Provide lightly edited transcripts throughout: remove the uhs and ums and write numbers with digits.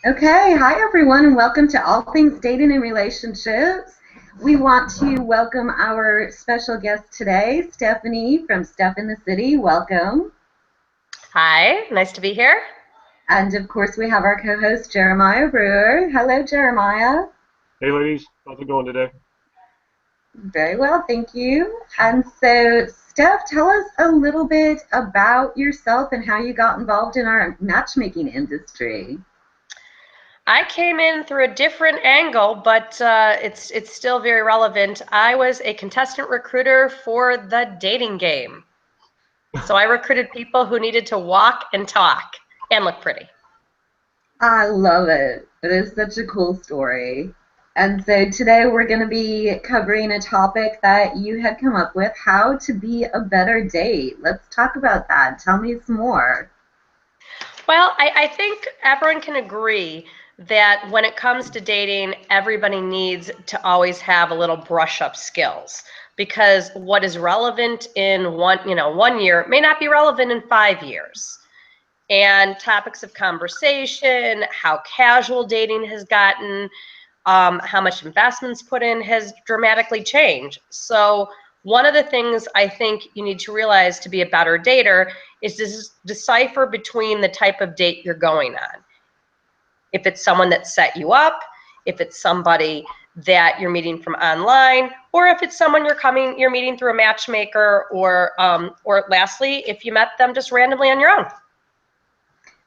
Okay, hi everyone, and welcome to All Things Dating and Relationships. We want to welcome our special guest today, Stephanie from Stef in the City. Welcome. Hi, nice to be here. And of course, we have our co host, Jeremiah Brewer. Hello, Jeremiah. Hey ladies, how's it going today? Very well, thank you. And so, Steph, tell us a little bit about yourself and how you got involved in our matchmaking industry. I came in through a different angle, but it's still very relevant. I was a contestant recruiter for the dating game. So I recruited people who needed to walk and talk and look pretty. I love it. It is such a cool story. And so today we're going to be covering a topic that you had come up with, how to be a better date. Let's talk about that. Tell me some more. Well, I think everyone can agree that when it comes to dating, everybody needs to always have a little brush up skills because what is relevant in one year may not be relevant in 5 years. And topics of conversation, how casual dating has gotten, how much investments put in has dramatically changed. So one of the things I think you need to realize to be a better dater is to decipher between the type of date you're going on. If it's someone that set you up, if it's somebody that you're meeting from online, or if it's someone you're meeting through a matchmaker, or lastly, if you met them just randomly on your own.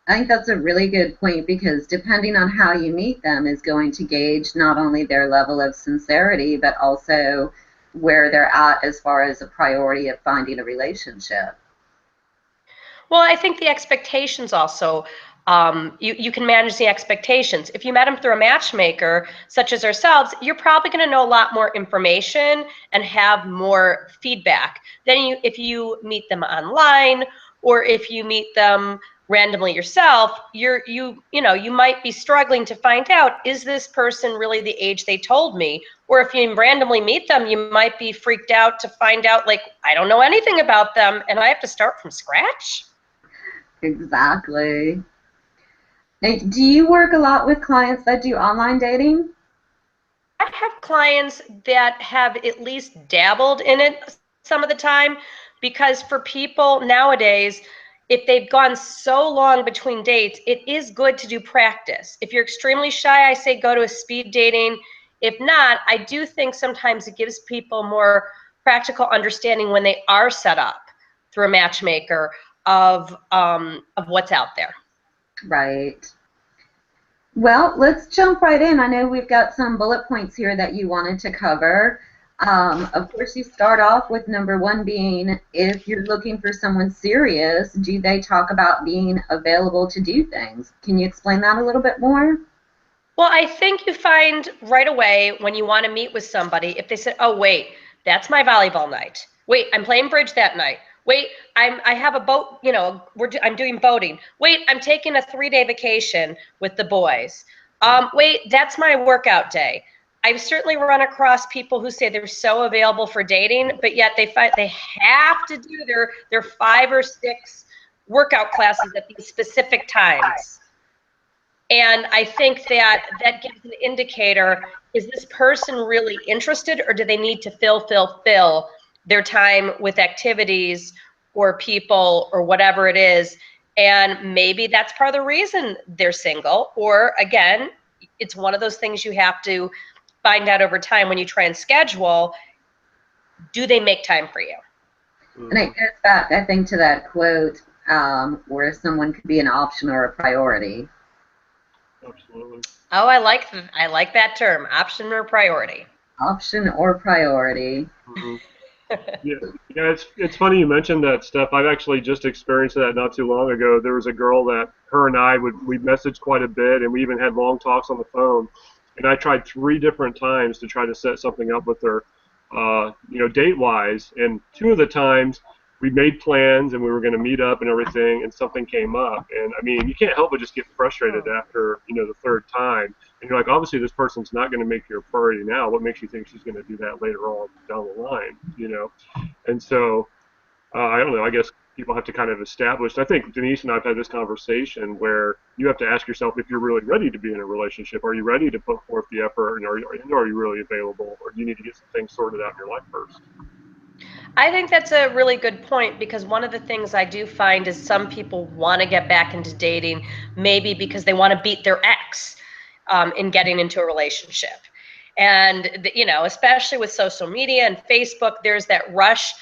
I think that's a really good point because depending on how you meet them is going to gauge not only their level of sincerity, but also where they're at as far as a priority of finding a relationship. Well, I think the expectations also, you can manage the expectations. If you met them through a matchmaker, such as ourselves, you're probably going to know a lot more information and have more feedback than if you meet them online, or if you meet them randomly yourself. You might be struggling to find out, is this person really the age they told me? Or if you randomly meet them, you might be freaked out to find out, like, I don't know anything about them and I have to start from scratch. Exactly. Now, do you work a lot with clients that do online dating? I have clients that have at least dabbled in it some of the time, because for people nowadays, if they've gone so long between dates, it is good to do practice. If you're extremely shy, I say go to a speed dating. If not, I do think sometimes it gives people more practical understanding when they are set up through a matchmaker of what's out there. Right. Well, let's jump right in. I know we've got some bullet points here that you wanted to cover. Of course, you start off with number one being, if you're looking for someone serious, do they talk about being available to do things? Can you explain that a little bit more? Well, I think you find right away when you want to meet with somebody, if they say, oh, wait, that's my volleyball night. Wait, I'm playing bridge that night. Wait, I have a boat, I'm doing boating. Wait, I'm taking a 3-day vacation with the boys. Wait, that's my workout day. I've certainly run across people who say they're so available for dating, but yet they have to do their 5 or 6 workout classes at these specific times. And I think that gives an indicator, is this person really interested, or do they need to fill their time with activities or people or whatever it is? And maybe that's part of the reason they're single. Or again, it's one of those things you have to find out over time when you try and schedule, do they make time for you? And it goes back, I think, to that quote where someone could be an option or a priority. Absolutely. Oh, I like that term, option or priority. Option or priority. Mm-hmm. Yeah, it's funny you mentioned that, Steph. I've actually just experienced that not too long ago. There was a girl that her and I we messaged quite a bit, and we even had long talks on the phone. And I tried 3 different times to try to set something up with her, date-wise. And 2 of the times we made plans and we were going to meet up and everything, and something came up. And I mean, you can't help but just get frustrated after the 3rd time. And you're like, obviously this person's not going to make you a priority now. What makes you think she's going to do that later on down the line? And so I don't know, I guess people have to kind of establish. I think Denise and I have had this conversation where you have to ask yourself if you're really ready to be in a relationship. Are you ready to put forth the effort, and are you really available, or do you need to get some things sorted out in your life first? I think that's a really good point, because one of the things I do find is some people want to get back into dating, maybe because they want to beat their ex in getting into a relationship. And, you know, especially with social media and Facebook, there's that rush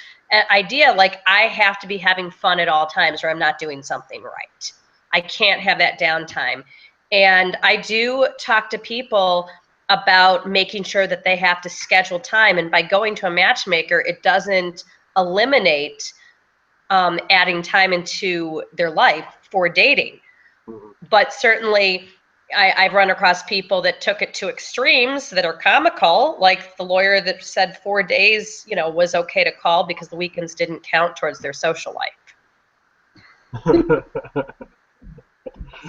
idea, like I have to be having fun at all times or I'm not doing something right. I can't have that downtime. And I do talk to people about making sure that they have to schedule time. And by going to a matchmaker, it doesn't eliminate adding time into their life for dating. But certainly, I've run across people that took it to extremes that are comical, like the lawyer that said 4 days, you know, was okay to call because the weekends didn't count towards their social life.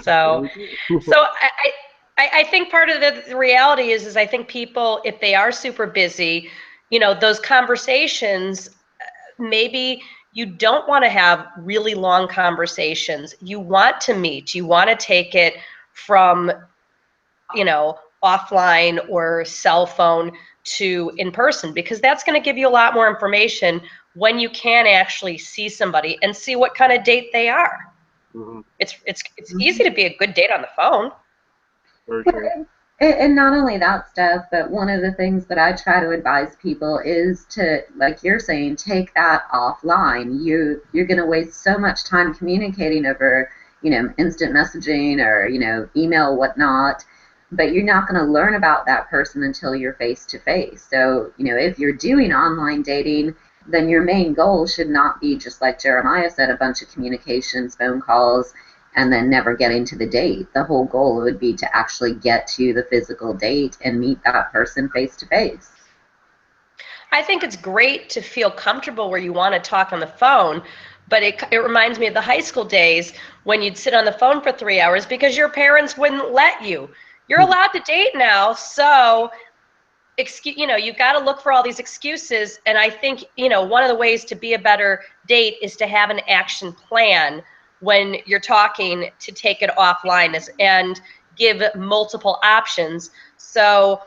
So I think part of the reality is I think people, if they are super busy, you know, those conversations, maybe you don't want to have really long conversations. You want to meet, you want to take it from, you know, offline or cell phone to in person, because that's going to give you a lot more information when you can actually see somebody and see what kind of date they are. It's easy to be a good date on the phone. Very true. And not only that stuff, but one of the things that I try to advise people is to, like you're saying, take that offline. You're going to waste so much time communicating over, you know, instant messaging or, you know, email, whatnot, but you're not going to learn about that person until you're face to face. So, you know, if you're doing online dating, then your main goal should not be, just like Jeremiah said, a bunch of communications, phone calls, and then never getting to the date. The whole goal would be to actually get to the physical date and meet that person face to face. I think it's great to feel comfortable where you want to talk on the phone, but it reminds me of the high school days when you'd sit on the phone for 3 hours because your parents wouldn't let you. You're allowed to date now, so you know, you've got to look for all these excuses. And I think, you know, one of the ways to be a better date is to have an action plan when you're talking, to take it offline and give multiple options. So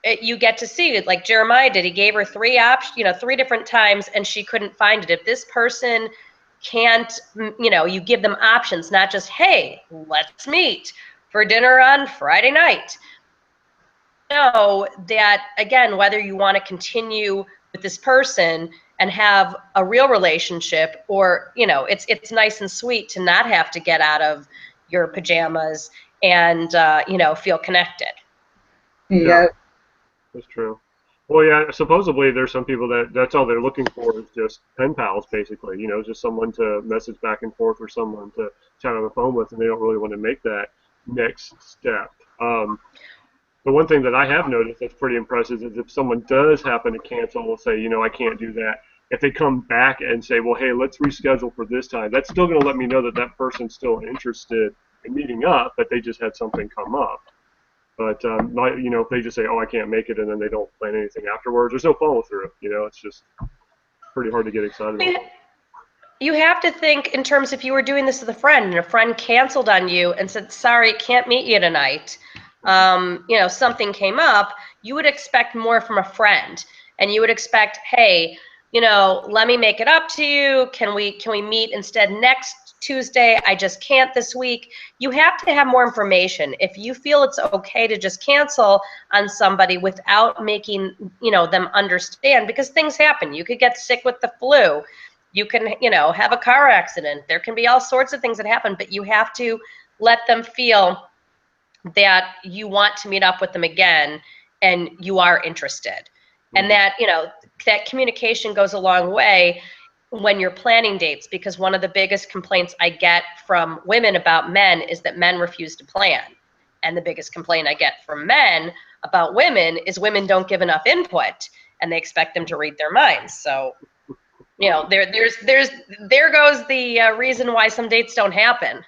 you get to see, like Jeremiah did, he gave her 3 options, you know, 3 different times, and she couldn't find it. If this person can't, you know, you give them options, not just, hey, let's meet for dinner on Friday night. Know that, again, whether you want to continue with this person and have a real relationship, or, you know, it's nice and sweet to not have to get out of your pajamas and you know, feel connected. Yeah, that's true. Well, yeah, supposedly there's some people that's all they're looking for is just pen pals, basically. You know, just someone to message back and forth or someone to chat on the phone with, and they don't really want to make that next step. The one thing that I have noticed that's pretty impressive is if someone does happen to cancel, we'll say, you know, I can't do that. If they come back and say, well, hey, let's reschedule for this time, that's still going to let me know that that person's still interested in meeting up, but they just had something come up. But, you know, if they just say, oh, I can't make it, and then they don't plan anything afterwards, there's no follow through. You know, it's just pretty hard to get excited about. You have to think in terms, if you were doing this with a friend and a friend canceled on you and said, sorry, can't meet you tonight, you know, something came up, you would expect more from a friend. And you would expect, hey, you know, let me make it up to you. Can we meet instead next Tuesday? I just can't this week. You have to have more information. If you feel it's okay to just cancel on somebody without making, you know, them understand, because things happen. You could get sick with the flu. You can, you know, have a car accident. There can be all sorts of things that happen, but you have to let them feel that you want to meet up with them again and you are interested. And that, you know, that communication goes a long way when you're planning dates, because one of the biggest complaints I get from women about men is that men refuse to plan. And the biggest complaint I get from men about women is women don't give enough input and they expect them to read their minds. So, you know, there goes the reason why some dates don't happen.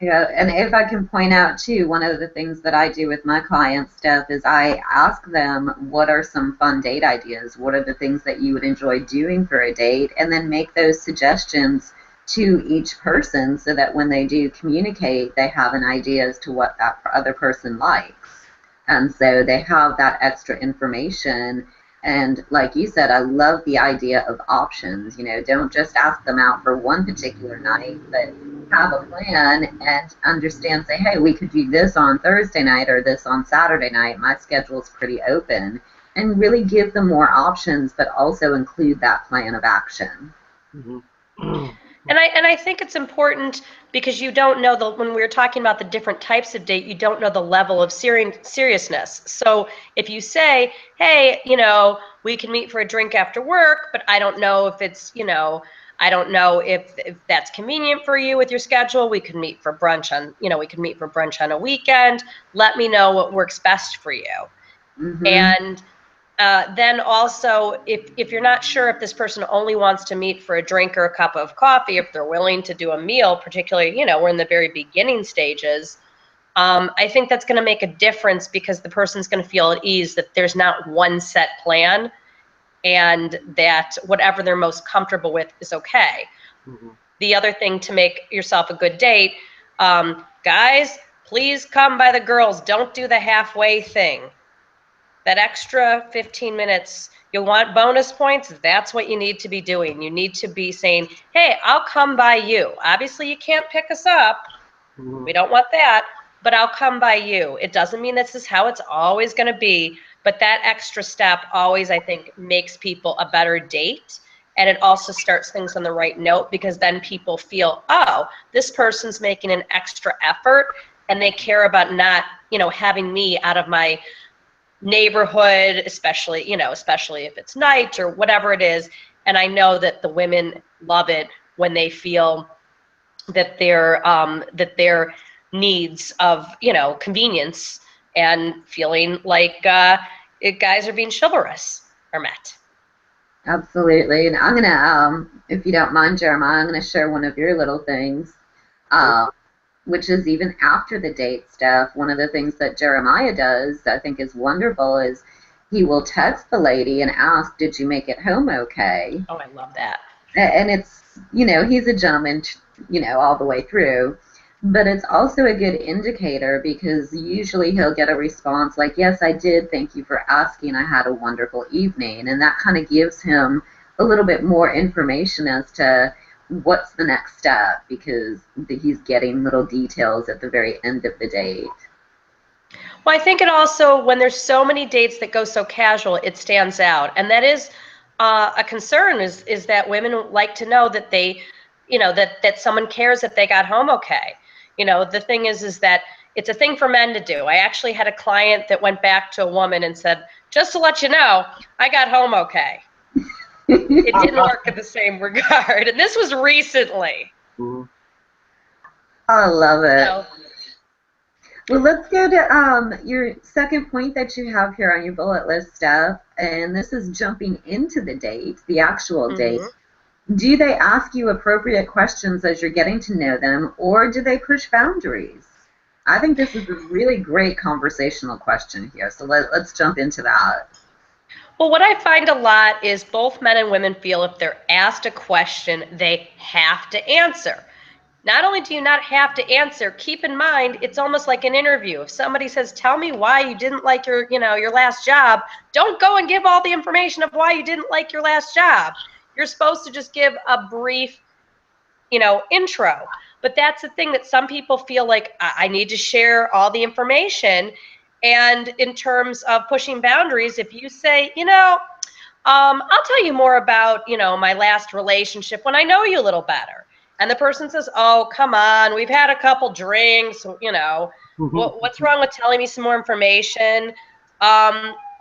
Yeah, and if I can point out too, one of the things that I do with my clients, Steph, is I ask them what are some fun date ideas? What are the things that you would enjoy doing for a date? And then make those suggestions to each person so that when they do communicate, they have an idea as to what that other person likes. And so they have that extra information. And like you said, I love the idea of options. You know, don't just ask them out for one particular night, but have a plan and understand, say, hey, we could do this on Thursday night or this on Saturday night. My schedule's pretty open. And really give them more options, but also include that plan of action. Mm-hmm. And I think it's important because you don't know when we were talking about the different types of date, you don't know the level of seriousness. So if you say, hey, you know, we can meet for a drink after work, but I don't know if it's, you know, I don't know if that's convenient for you with your schedule. We can meet for brunch on, you know, we can meet for brunch on a weekend. Let me know what works best for you. Mm-hmm. And then also, if you're not sure if this person only wants to meet for a drink or a cup of coffee, if they're willing to do a meal, particularly, you know, we're in the very beginning stages, I think that's going to make a difference because the person's going to feel at ease that there's not one set plan and that whatever they're most comfortable with is okay. Mm-hmm. The other thing to make yourself a good date, guys, please come by the girls. Don't do the halfway thing. That extra 15 minutes, you'll want bonus points. That's what you need to be doing. You need to be saying, hey, I'll come by you. Obviously, you can't pick us up. Mm-hmm. We don't want that, but I'll come by you. It doesn't mean this is how it's always going to be, but that extra step always, I think, makes people a better date. And it also starts things on the right note because then people feel, oh, this person's making an extra effort and they care about not, you know, having me out of my neighborhood, especially, you know, especially if it's night or whatever it is. And I know that the women love it when they feel that their needs of, you know, convenience and feeling like guys are being chivalrous are met. Absolutely. And I'm going to, if you don't mind, Jeremiah, I'm going to share one of your little things. Which is even after the date stuff. One of the things that Jeremiah does, I think is wonderful, is he will text the lady and ask, did you make it home okay? Oh, I love that. And it's, you know, he's a gentleman, you know, all the way through. But it's also a good indicator because usually he'll get a response like, yes, I did. Thank you for asking. I had a wonderful evening. And that kind of gives him a little bit more information as to what's the next step because he's getting little details at the very end of the date. Well, I think it also, when there's so many dates that go so casual, it stands out. And that is a concern is that women like to know that they, you know, that someone cares that they got home okay. You know, the thing is that it's a thing for men to do. I actually had a client that went back to a woman and said, just to let you know, I got home okay. It didn't work in the same regard. And this was recently. Mm-hmm. I love it. So, well, let's go to your second point that you have here on your bullet list, Steph. And this is jumping into the date, the actual date. Do they ask you appropriate questions as you're getting to know them, or do they push boundaries? I think this is a really great conversational question here. So let's jump into that. Well, what I find a lot is both men and women feel if they're asked a question, they have to answer. Not only do you not have to answer, keep in mind, it's almost like an interview. If somebody says, tell me why you didn't like your last job, don't go and give all the information of why you didn't like your last job. You're supposed to just give a brief, intro. But that's the thing that some people feel like I need to share all the information. And in terms of pushing boundaries, if you say, I'll tell you more about, my last relationship when I know you a little better. And the person says, oh, come on, we've had a couple drinks, what's wrong with telling me some more information?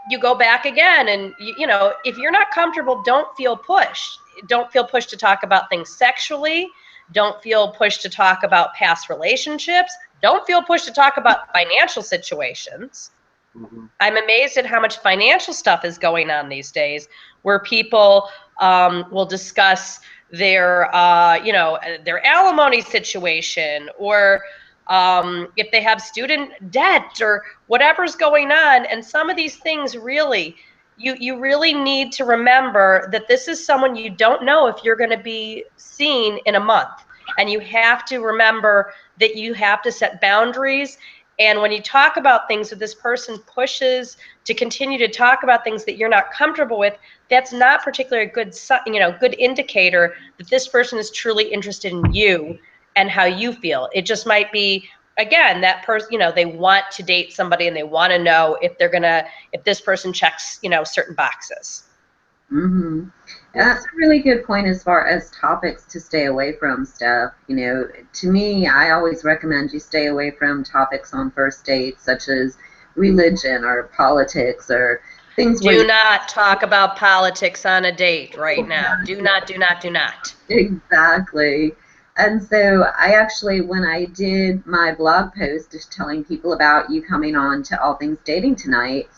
You go back again and, if you're not comfortable, don't feel pushed. Don't feel pushed to talk about things sexually. Don't feel pushed to talk about past relationships. Don't feel pushed to talk about financial situations. Mm-hmm. I'm amazed at how much financial stuff is going on these days where people will discuss their alimony situation or if they have student debt or whatever's going on. And some of these things really, you really need to remember that this is someone you don't know if you're going to be seen in a month. And you have to remember that you have to set boundaries. And when you talk about things, if this person pushes to continue to talk about things that you're not comfortable with, that's not particularly a good, good indicator that this person is truly interested in you and how you feel. It just might be, again, that person, they want to date somebody and they want to know if if this person checks, certain boxes. Mm-hmm. That's a really good point as far as topics to stay away from, Steph. To me, I always recommend you stay away from topics on first dates such as religion or politics or things. Do not talk about politics on a date right now. Do not. Exactly. And so I actually, when I did my blog post just telling people about you coming on to All Things Dating Tonight,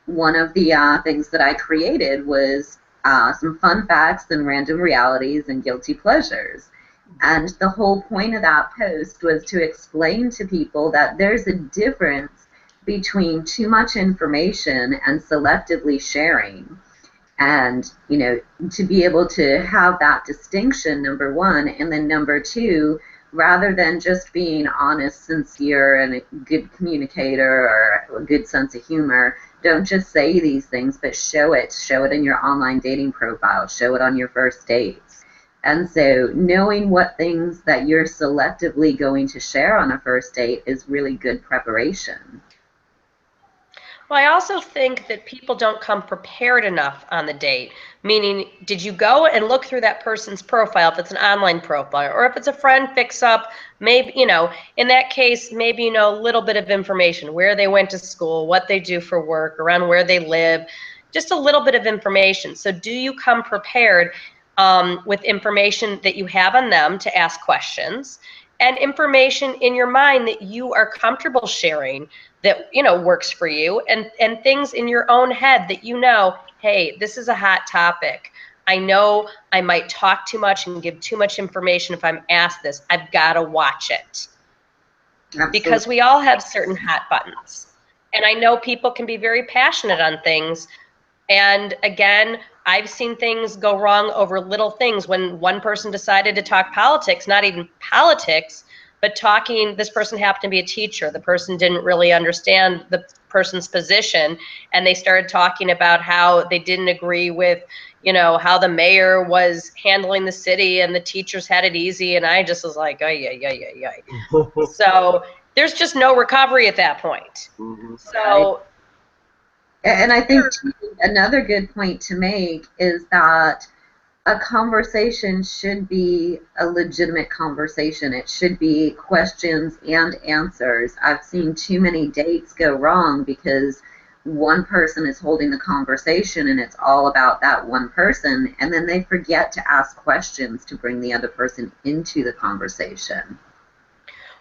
one of the things that I created was some fun facts and random realities and guilty pleasures. And the whole point of that post was to explain to people that there's a difference between too much information and selectively sharing. And, to be able to have that distinction, number one, and then number two, rather than just being honest, sincere, and a good communicator or a good sense of humor, don't just say these things, but show it. Show it in your online dating profile. Show it on your first dates. And so knowing what things that you're selectively going to share on a first date is really good preparation. Well, I also think that people don't come prepared enough on the date, meaning, did you go and look through that person's profile, if it's an online profile, or if it's a friend fix-up, maybe, in that case, maybe you know a little bit of information, where they went to school, what they do for work, around where they live, just a little bit of information. So do you come prepared with information that you have on them to ask questions, and information in your mind that you are comfortable sharing that works for you, and things in your own head that hey, this is a hot topic. I know I might talk too much and give too much information if I'm asked this. I've got to watch it. Absolutely. Because we all have certain hot buttons. And I know people can be very passionate on things. And again, I've seen things go wrong over little things. When one person decided to talk politics, not even politics, but talking, this person happened to be a teacher. The person didn't really understand the person's position, and they started talking about how they didn't agree with, how the mayor was handling the city and the teachers had it easy. And I just was like, ay. So there's just no recovery at that point. Mm-hmm. So. And I think another good point to make is that a conversation should be a legitimate conversation. It should be questions and answers. I've seen too many dates go wrong because one person is holding the conversation and it's all about that one person, and then they forget to ask questions to bring the other person into the conversation.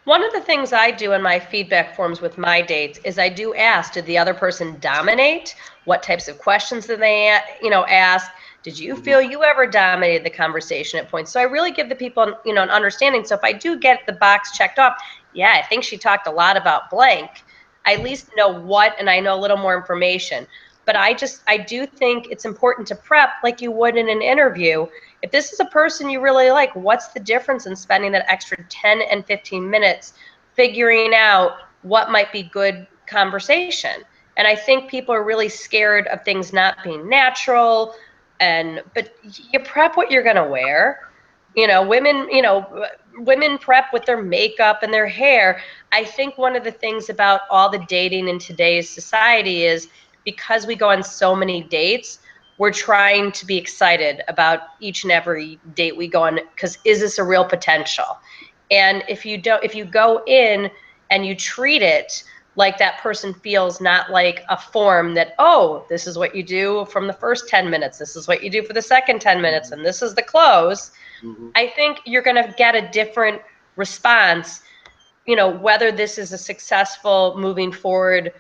One of the things I do in my feedback forms with my dates is I do ask, did the other person dominate? What types of questions did they, ask? Did you feel you ever dominated the conversation at points? So I really give the people, an understanding. So if I do get the box checked off, yeah, I think she talked a lot about blank, I at least know what, and I know a little more information. But I do think it's important to prep like you would in an interview. If this is a person you really like, what's the difference in spending that extra 10 and 15 minutes figuring out what might be good conversation? And I think people are really scared of things not being natural. But you prep what you're going to wear. Women prep with their makeup and their hair. I think one of the things about all the dating in today's society is, because we go on so many dates, we're trying to be excited about each and every date we go on, because is this a real potential? And if you go in and you treat it like that person feels, not like a form that, oh, this is what you do from the first 10 minutes, this is what you do for the second 10 minutes, and this is the close, I think you're going to get a different response, whether this is a successful moving forward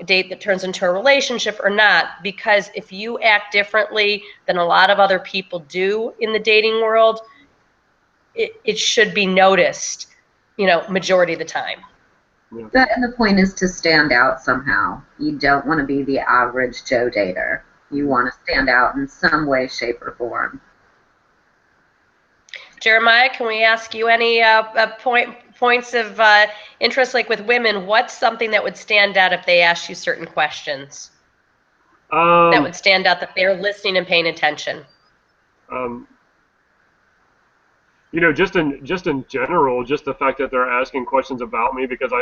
date that turns into a relationship or not. Because if you act differently than a lot of other people do in the dating world, it should be noticed majority of the time. Yeah. And the point is to stand out somehow. You don't want to be the average Joe dater. You want to stand out in some way, shape, or form. Jeremiah, can we ask you any points of interest, like with women? What's something that would stand out if they asked you certain questions? That would stand out that they're listening and paying attention. Just in general, just the fact that they're asking questions about me, because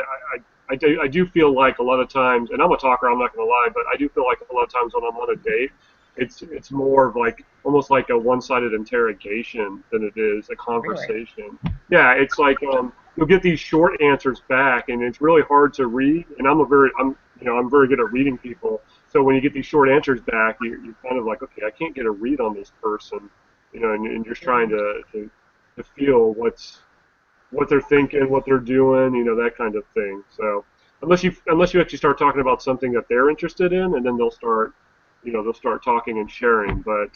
I do feel like a lot of times, and I'm a talker, I'm not going to lie, but I do feel like a lot of times when I'm on a date, it's more of like almost like a one-sided interrogation than it is a conversation. Really? Yeah, it's like you'll get these short answers back, and it's really hard to read. And I'm very good at reading people. So when you get these short answers back, you're kind of like, okay, I can't get a read on this person, and you're trying to feel what they're thinking, what they're doing, that kind of thing. So unless you actually start talking about something that they're interested in, and then they'll start talking and sharing. But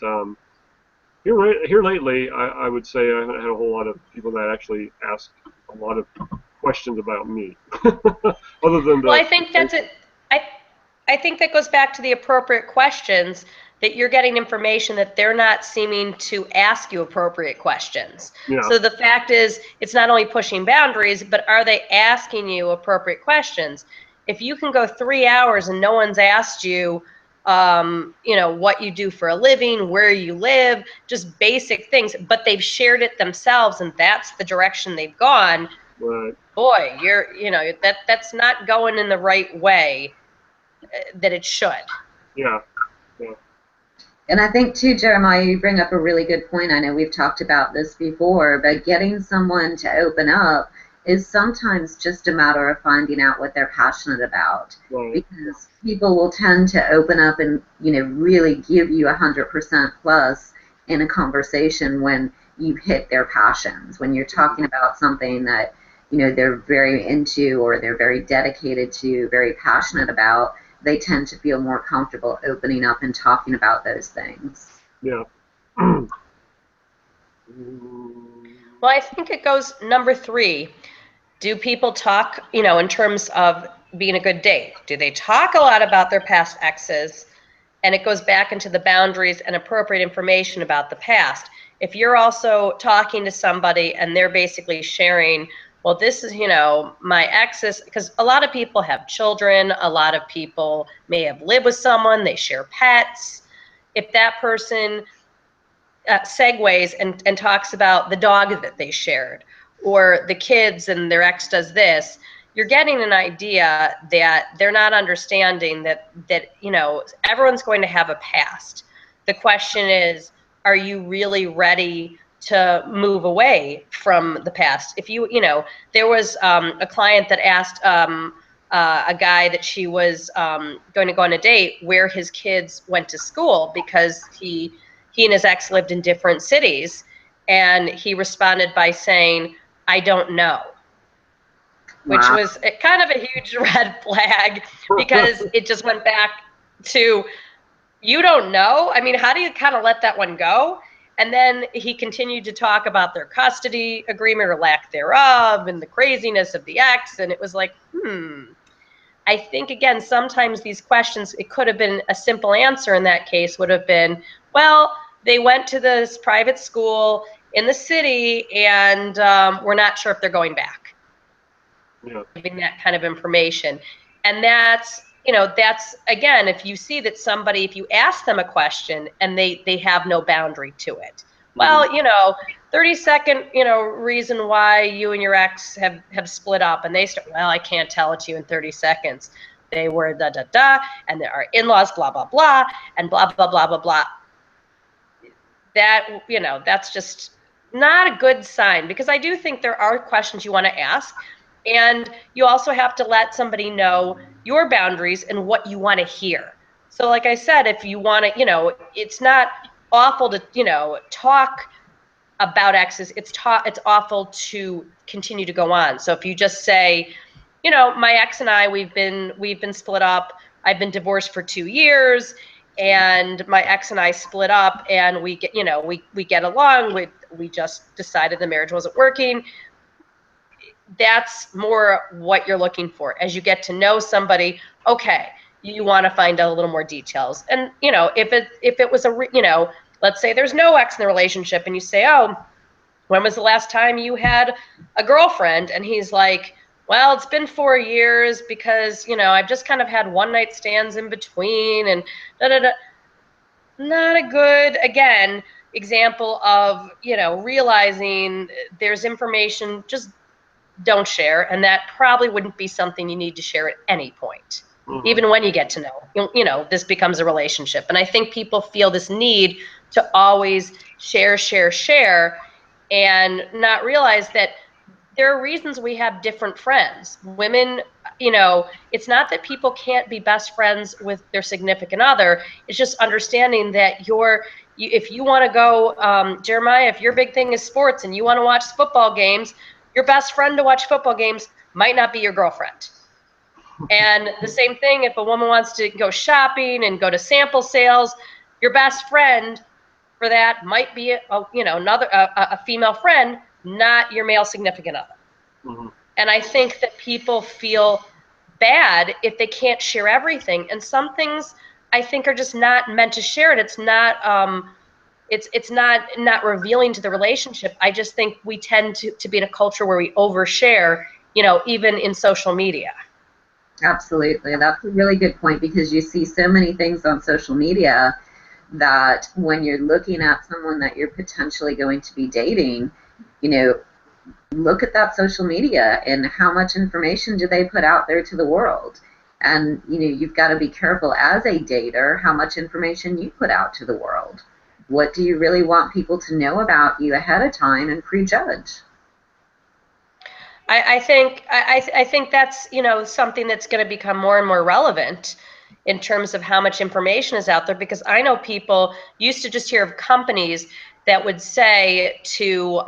here lately, I would say I haven't had a whole lot of people that actually ask a lot of questions about me. Other than well, I think that's it. I think that goes back to the appropriate questions, that you're getting information that they're not seeming to ask you appropriate questions. Yeah. So the fact is, it's not only pushing boundaries, but are they asking you appropriate questions? If you can go 3 hours and no one's asked you, what you do for a living, where you live, just basic things, but they've shared it themselves and that's the direction they've gone, right. Boy, that's not going in the right way that it should. Yeah. And I think, too, Jeremiah, you bring up a really good point. I know we've talked about this before, but getting someone to open up is sometimes just a matter of finding out what they're passionate about. Right. Because people will tend to open up and, really give you 100% plus in a conversation when you hit their passions, when you're talking about something that, they're very into or they're very dedicated to, very passionate about. They tend to feel more comfortable opening up and talking about those things. Yeah. Well, I think it goes number 3. Do people talk, in terms of being a good date? Do they talk a lot about their past exes? And it goes back into the boundaries and appropriate information about the past. If you're also talking to somebody and they're basically sharing, well, this is, my exes, because a lot of people have children, a lot of people may have lived with someone, they share pets. If that person segues and talks about the dog that they shared, or the kids and their ex does this, you're getting an idea that they're not understanding that everyone's going to have a past. The question is, are you really ready to move away from the past? If there was a client that asked a guy that she was going to go on a date where his kids went to school, because he and his ex lived in different cities, and he responded by saying, I don't know, which was kind of a huge red flag, because it just went back to, you don't know? I mean, how do you kind of let that one go? And then he continued to talk about their custody agreement or lack thereof and the craziness of the ex, and it was like, I think, again, sometimes these questions, it could have been a simple answer in that case would have been, well, they went to this private school in the city, and we're not sure if they're going back. Yeah. Giving that kind of information. And that's, again, if you see that somebody, if you ask them a question and they have no boundary to it, well, 30-second, reason why you and your ex have split up, and they start, well, I can't tell it to you in 30 seconds. They were da-da-da, and there are in-laws, blah, blah, blah, and blah, blah, blah, blah, blah. That, that's just not a good sign, because I do think there are questions you want to ask, and you also have to let somebody know your boundaries and what you want to hear. So like I said, if you want to, it's not awful to, talk about exes. It's awful to continue to go on. So if you just say, my ex and I, we've been split up. I've been divorced for 2 years, and my ex and I split up, and we get along. We just decided the marriage wasn't working. that's more what you're looking for. As you get to know somebody, okay, you want to find out a little more details. And, you know, if it was you know, let's say there's no ex in the relationship and you say, oh, when was the last time you had a girlfriend? And he's like, well, it's been 4 years because, you know, I've just kind of had one night stands in between and da da da. Not a good, again, example of, you know, realizing there's information, just don't share. And that probably wouldn't be something you need to share at any point. Mm-hmm. Even when you get to know, you know, this becomes a relationship. And I think people feel this need to always share, and not realize that there are reasons we have different friends. Women, you know, it's not that people can't be best friends with their significant other. It's just understanding that if you want to go, Jeremiah, if your big thing is sports and you want to watch football games, your best friend to watch football games might not be your girlfriend. And the same thing, if a woman wants to go shopping and go to sample sales, your best friend for that might be a female friend, not your male significant other. Mm-hmm. And I think that people feel bad if they can't share everything. And some things I think are just not meant to share it. It's not it's not revealing to the relationship. I just think we tend to be in a culture where we overshare, you know, even in social media. Absolutely. That's a really good point, because you see so many things on social media that when you're looking at someone that you're potentially going to be dating, you know, look at that social media and how much information do they put out there to the world. And, you know, you've got to be careful as a dater how much information you put out to the world. What do you really want people to know about you ahead of time and prejudge? I think that's, you know, something that's going to become more and more relevant in terms of how much information is out there, because I know people used to just hear of companies that would say to,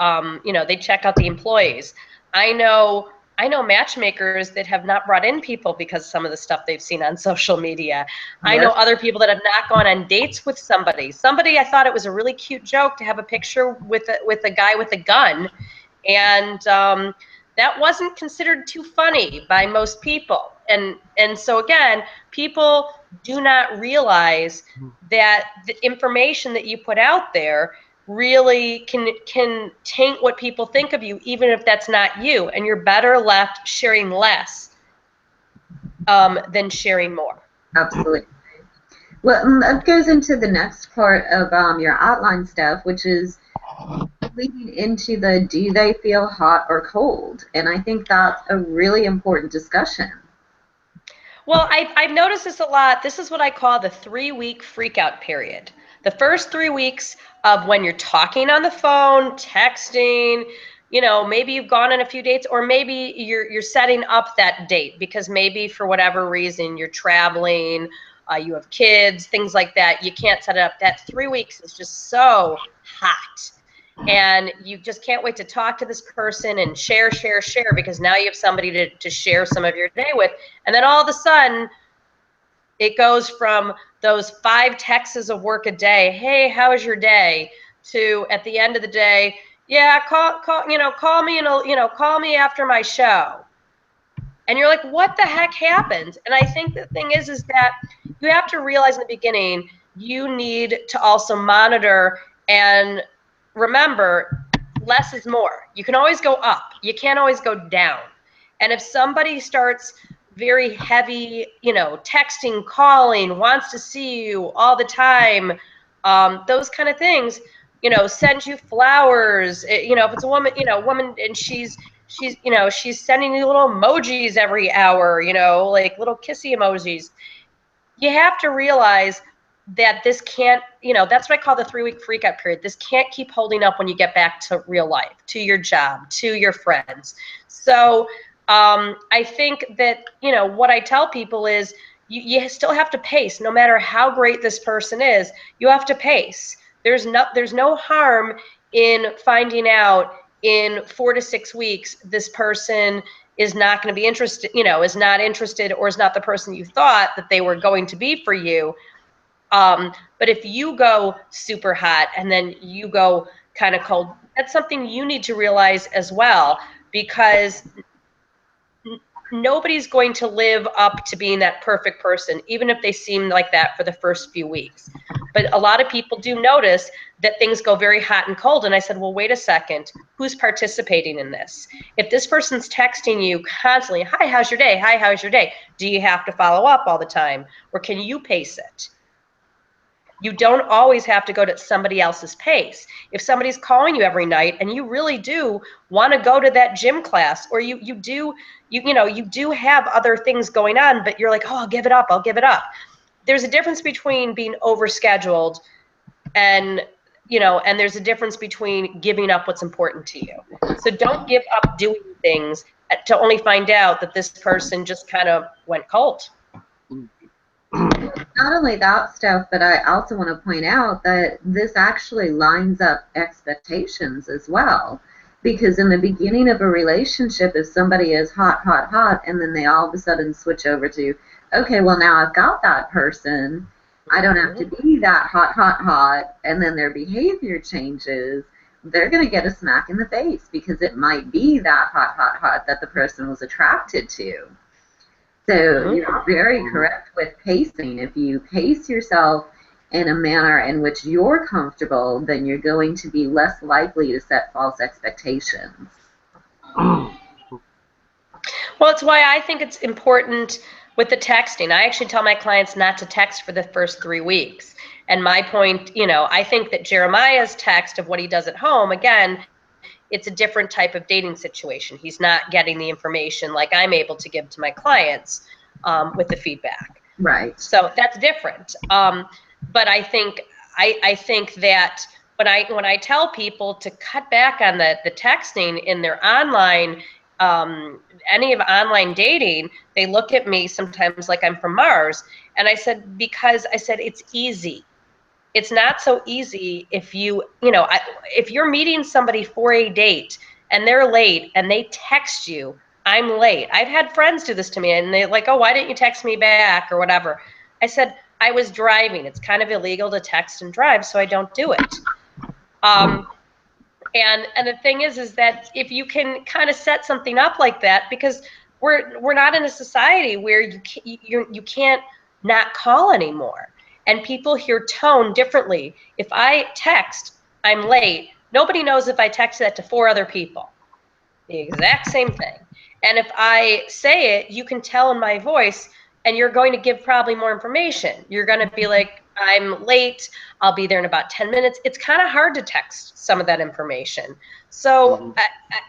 you know, they check out the employees. I know matchmakers that have not brought in people because of some of the stuff they've seen on social media. Yes. I know other people that have not gone on dates with somebody. I thought it was a really cute joke to have a picture with a guy with a gun, and that wasn't considered too funny by most people. And so again, people do not realize that the information that you put out there really can taint what people think of you, even if that's not you. And you're better left sharing less than sharing more. Absolutely. Well, that goes into the next part of your outline stuff, which is leading into the do they feel hot or cold? And I think that's a really important discussion. Well, I've noticed this a lot. This is what I call the 3-week freakout period. The first 3 weeks of when you're talking on the phone, texting, you know, maybe you've gone on a few dates, or maybe you're setting up that date because maybe for whatever reason you're traveling, you have kids, things like that. You can't set it up. That 3 weeks is just so hot. And you just can't wait to talk to this person and share, because now you have somebody to share some of your day with. And then all of a sudden, it goes from those 5 texts of work a day, hey, how was your day, to at the end of the day, yeah, call me and call me after my show. And you're like, what the heck happened? And I think the thing is that you have to realize in the beginning, you need to also monitor and remember, less is more. You can always go up. You can't always go down. And if somebody starts very heavy, you know, texting, calling, wants to see you all the time, those kind of things, you know, send you flowers, you know, if it's a woman, and she's sending you little emojis every hour, you know, like little kissy emojis. You have to realize that this can't, you know, that's what I call the 3-week freakout period. This can't keep holding up when you get back to real life, to your job, to your friends. So I think that, you know, what I tell people is you still have to pace. No matter how great this person is, you have to pace. There's no harm in finding out in 4 to 6 weeks this person is not going to be interested, you know, is not interested, or is not the person you thought that they were going to be for you. But if you go super hot and then you go kind of cold, that's something you need to realize as well, because nobody's going to live up to being that perfect person, even if they seem like that for the first few weeks. But a lot of people do notice that things go very hot and cold. And I said, well, wait a second, who's participating in this? If this person's texting you constantly, hi, how's your day? Hi, how's your day? Do you have to follow up all the time? Or can you pace it? You don't always have to go to somebody else's pace. If somebody's calling you every night and you really do want to go to that gym class, or you do have other things going on, but you're like, oh, I'll give it up. There's a difference between being overscheduled and there's a difference between giving up what's important to you. So don't give up doing things to only find out that this person just kind of went cold. Not only that stuff, but I also want to point out that this actually lines up expectations as well. Because in the beginning of a relationship, if somebody is hot, hot, hot, and then they all of a sudden switch over to, okay, well, now I've got that person, I don't have to be that hot, hot, hot, and then their behavior changes, they're going to get a smack in the face because it might be that hot, hot, hot that the person was attracted to. So you're very correct with pacing. If you pace yourself in a manner in which you're comfortable, then you're going to be less likely to set false expectations. Well, it's why I think it's important with the texting. I actually tell my clients not to text for the first 3 weeks. And my point, I think that Jeremiah's text of what he does at home, again, it's a different type of dating situation. He's not getting the information like I'm able to give to my clients with the feedback. Right. So that's different. But I think that when I tell people to cut back on the texting in their online, any of online dating, they look at me sometimes like I'm from Mars. And I said, it's easy. It's not so easy if if you're meeting somebody for a date and they're late and they text you, I'm late. I've had friends do this to me and they're like, oh, why didn't you text me back or whatever? I said, I was driving. It's kind of illegal to text and drive, so I don't do it. And the thing is that if you can kind of set something up like that, because we're not in a society where you can't not call anymore. And people hear tone differently. If I text, I'm late, nobody knows if I text that to 4 other people. The exact same thing. And if I say it, you can tell in my voice, and you're going to give probably more information. You're going to be like, I'm late, I'll be there in about 10 minutes. It's kind of hard to text some of that information. So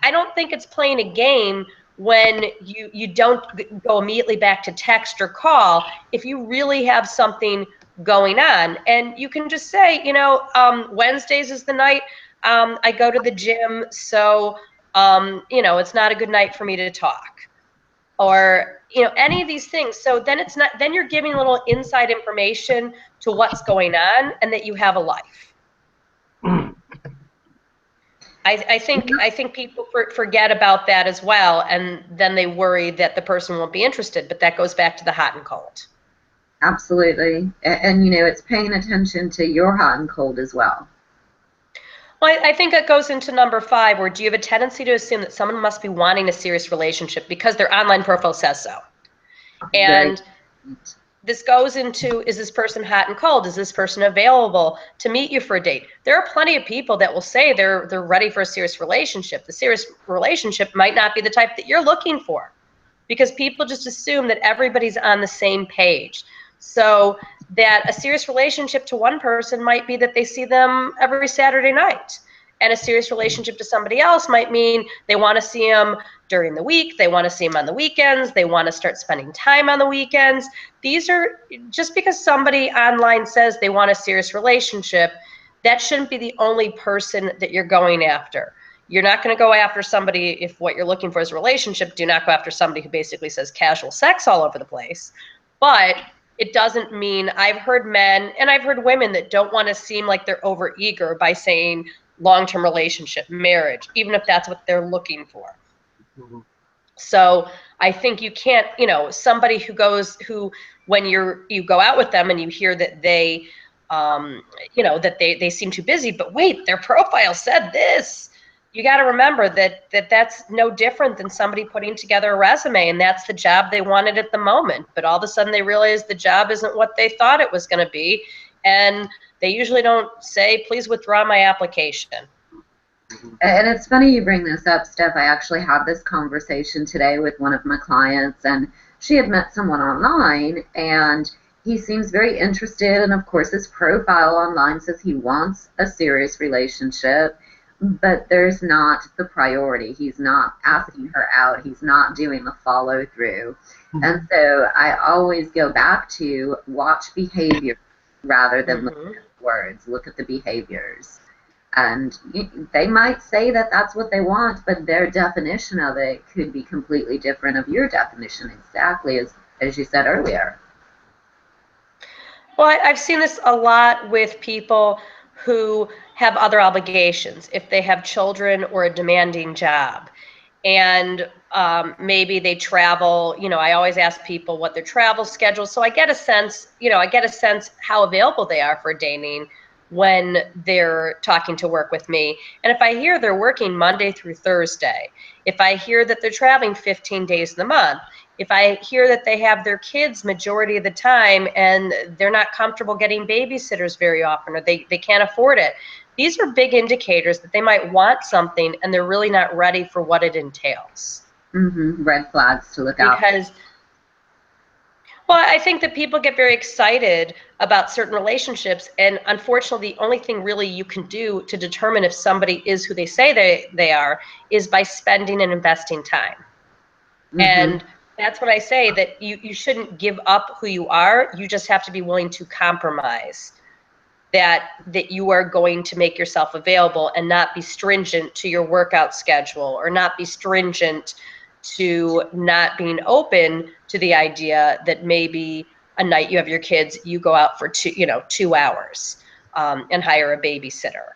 I don't think it's playing a game when you don't go immediately back to text or call if you really have something going on. And you can just say, Wednesdays is the night I go to the gym, so it's not a good night for me to talk, or any of these things. So then you're giving a little inside information to what's going on and that you have a life. I think people forget about that as well, and then they worry that the person won't be interested, but that goes back to the hot and cold. Absolutely. And it's paying attention to your hot and cold as well. Well, I think that goes into number 5, where do you have a tendency to assume that someone must be wanting a serious relationship because their online profile says so? And this goes into, is this person hot and cold? Is this person available to meet you for a date? There are plenty of people that will say they're ready for a serious relationship. The serious relationship might not be the type that you're looking for, because people just assume that everybody's on the same page. So that a serious relationship to one person might be that they see them every Saturday night. And a serious relationship to somebody else might mean they want to see them during the week, they want to see them on the weekends, they want to start spending time on the weekends. These are, just because somebody online says they want a serious relationship, that shouldn't be the only person that you're going after. You're not going to go after somebody, if what you're looking for is a relationship, do not go after somebody who basically says casual sex all over the place. But it doesn't mean, I've heard men and I've heard women that don't want to seem like they're overeager by saying long-term relationship, marriage, even if that's what they're looking for. So I think you can't, somebody who when you go out with them and you hear that they, that they seem too busy, but wait, their profile said this. you got to remember that that's no different than somebody putting together a resume, and that's the job they wanted at the moment. But all of a sudden they realize the job isn't what they thought it was going to be, and they usually don't say, please withdraw my application. And it's funny you bring this up, Steph. I actually had this conversation today with one of my clients, and she had met someone online, and he seems very interested, and of course his profile online says he wants a serious relationship, but there's not the priority. He's not asking her out. He's not doing the follow through. And so I always go back to watch behavior rather than look at words. Look at the behaviors. And they might say that that's what they want, but their definition of it could be completely different of your definition, exactly as you said earlier. Well, I've seen this a lot with people who have other obligations, if they have children or a demanding job. And maybe they travel, I always ask people what their travel schedule, so I get a sense, how available they are for dating when they're talking to work with me. And if I hear they're working Monday through Thursday, if I hear that they're traveling 15 days of the month, if I hear that they have their kids majority of the time and they're not comfortable getting babysitters very often, or they can't afford it, these are big indicators that they might want something and they're really not ready for what it entails. Red flags to look out. Because, well, I think that people get very excited about certain relationships, and unfortunately the only thing really you can do to determine if somebody is who they say they are is by spending and investing time. And that's what I say, that you shouldn't give up who you are. You just have to be willing to compromise that you are going to make yourself available and not be stringent to your workout schedule, or not be stringent to not being open to the idea that maybe a night you have your kids, you go out for 2 hours and hire a babysitter.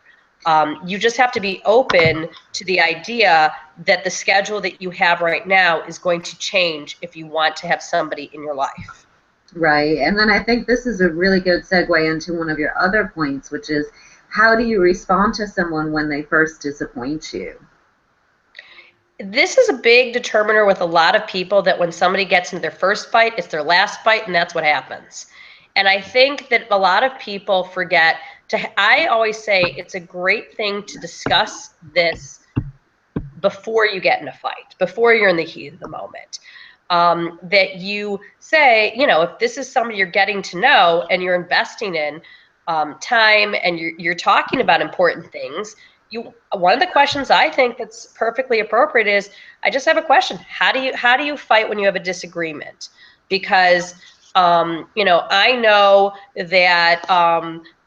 You just have to be open to the idea that the schedule that you have right now is going to change if you want to have somebody in your life. Right. And then I think this is a really good segue into one of your other points, which is, how do you respond to someone when they first disappoint you? This is a big determiner with a lot of people, that when somebody gets into their first fight, it's their last fight, and that's what happens. And I think that a lot of people forget I always say it's a great thing to discuss this before you get in a fight, before you're in the heat of the moment. That you say, if this is somebody you're getting to know and you're investing in time, and you're talking about important things, one of the questions I think that's perfectly appropriate is, I just have a question. How do you fight when you have a disagreement? Because I know that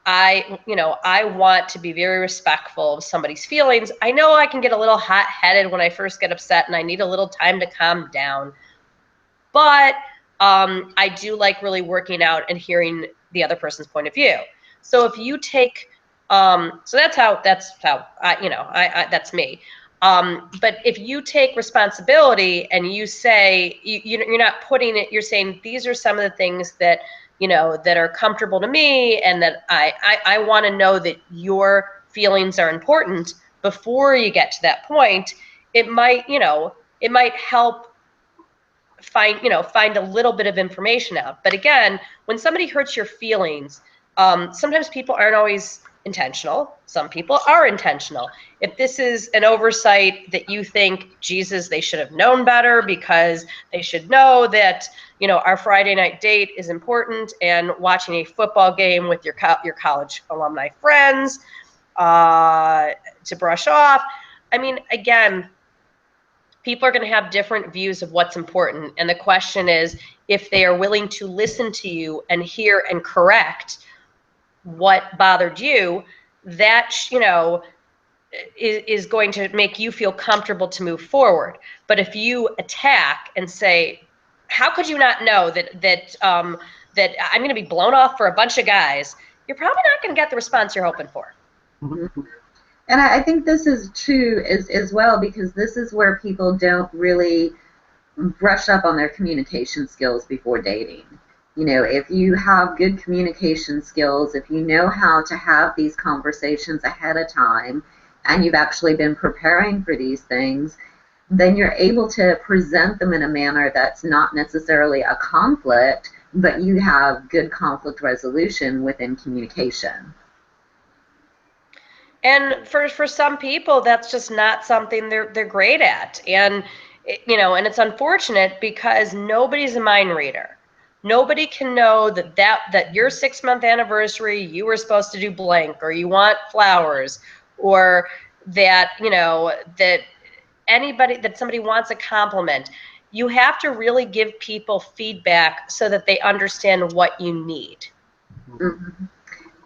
I want to be very respectful of somebody's feelings. I know I can get a little hot-headed when I first get upset, and I need a little time to calm down. But I do like really working out and hearing the other person's point of view. So if you take, so that's how that's me. But if you take responsibility and you say, you're not putting it, you're saying, these are some of the things that, that are comfortable to me, and that I want to know that your feelings are important before you get to that point, it might help find a little bit of information out. But again, when somebody hurts your feelings, sometimes people aren't always intentional. Some people are intentional. If this is an oversight that you think, Jesus, they should have known better, because they should know that, our Friday night date is important, and watching a football game with your college alumni friends to brush off. I mean, again, people are going to have different views of what's important. And the question is, if they are willing to listen to you and hear and correct what bothered you, that, is going to make you feel comfortable to move forward. But if you attack and say, how could you not know that I'm going to be blown off for a bunch of guys, you're probably not going to get the response you're hoping for. And I think this is true as well, because this is where people don't really brush up on their communication skills before dating. If you have good communication skills, if you know how to have these conversations ahead of time, and you've actually been preparing for these things, then you're able to present them in a manner that's not necessarily a conflict, but you have good conflict resolution within communication. And for some people, that's just not something they're great at. And and it's unfortunate because nobody's a mind reader. Nobody can know that your 6-month anniversary, you were supposed to do blank, or you want flowers, or that that somebody wants a compliment. You have to really give people feedback so that they understand what you need. Mm-hmm.